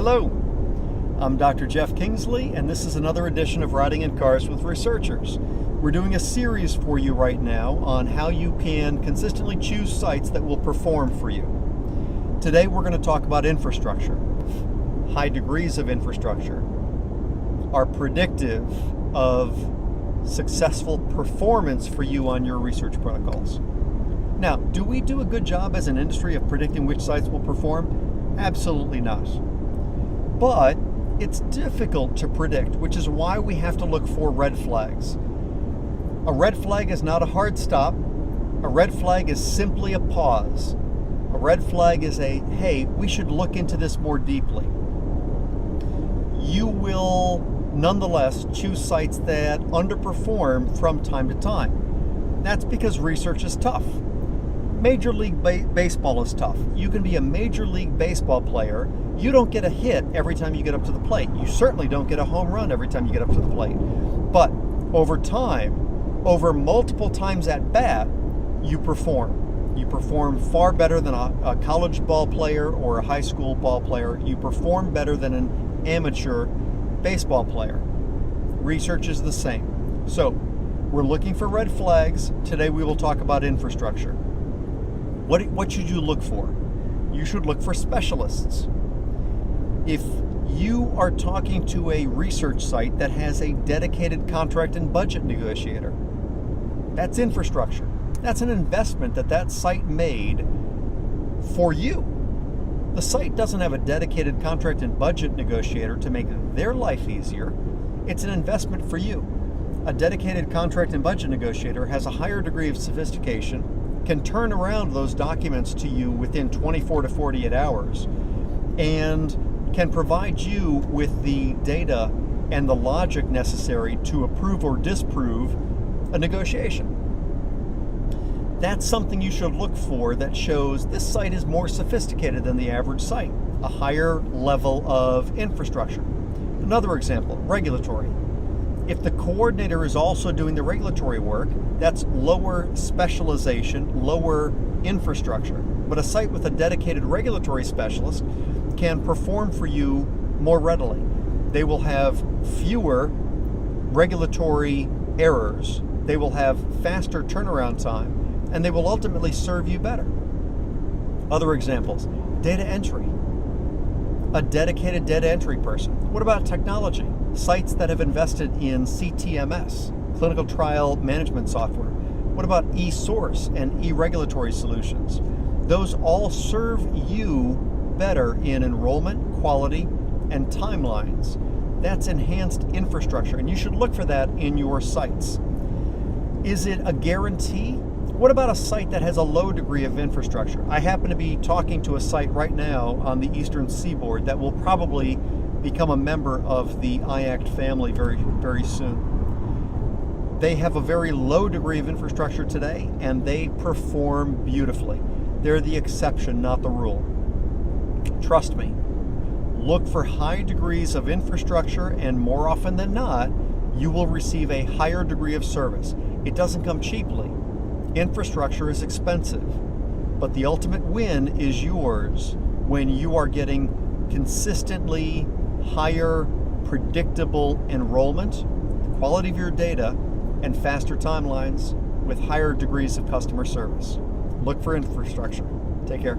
Hello, I'm Dr. Jeff Kingsley, and this is another edition of Riding in Cars with Researchers. We're doing a series for you right now on how you can consistently choose sites that will perform for you. Today we're going to talk about infrastructure. High degrees of infrastructure are predictive of successful performance for you on your research protocols. Now, do we do a good job as an industry of predicting which sites will perform? Absolutely not. But it's difficult to predict, which is why we have to look for red flags. A red flag is not a hard stop. A red flag is simply a pause. A red flag is a, hey, we should look into this more deeply. You will nonetheless choose sites that underperform from time to time. That's because research is tough. Major League Baseball is tough. You can be a Major League Baseball player. You don't get a hit every time you get up to the plate. You certainly don't get a home run every time you get up to the plate. But over time, over multiple times at bat, you perform. You perform far better than a college ball player or a high school ball player. You perform better than an amateur baseball player. Research is the same. So we're looking for red flags. Today we will talk about infrastructure. What should you look for? You should look for specialists. If you are talking to a research site that has a dedicated contract and budget negotiator, that's infrastructure. That's an investment that site made for you. The site doesn't have a dedicated contract and budget negotiator to make their life easier. It's an investment for you. A dedicated contract and budget negotiator has a higher degree of sophistication, can turn around those documents to you within 24 to 48 hours, and can provide you with the data and the logic necessary to approve or disprove a negotiation. That's something you should look for that shows this site is more sophisticated than the average site, a higher level of infrastructure. Another example, regulatory. If the coordinator is also doing the regulatory work, that's lower specialization, lower infrastructure. But a site with a dedicated regulatory specialist can perform for you more readily. They will have fewer regulatory errors. They will have faster turnaround time, and they will ultimately serve you better. Other examples, data entry. A dedicated data entry person. What about technology? Sites that have invested in CTMS, clinical trial management software. What about e-source and e-regulatory solutions? Those all serve you better in enrollment, quality, and timelines. That's enhanced infrastructure, and you should look for that in your sites. Is it a guarantee? What about a site that has a low degree of infrastructure? I happen to be talking to a site right now on the Eastern Seaboard that will probably become a member of the IACT family very, very soon. They have a very low degree of infrastructure today, and they perform beautifully. They're the exception, not the rule. Trust me, look for high degrees of infrastructure, and more often than not, you will receive a higher degree of service. It doesn't come cheaply. Infrastructure is expensive, but the ultimate win is yours when you are getting consistently higher, predictable enrollment, quality of your data, and faster timelines with higher degrees of customer service. Look for infrastructure. Take care.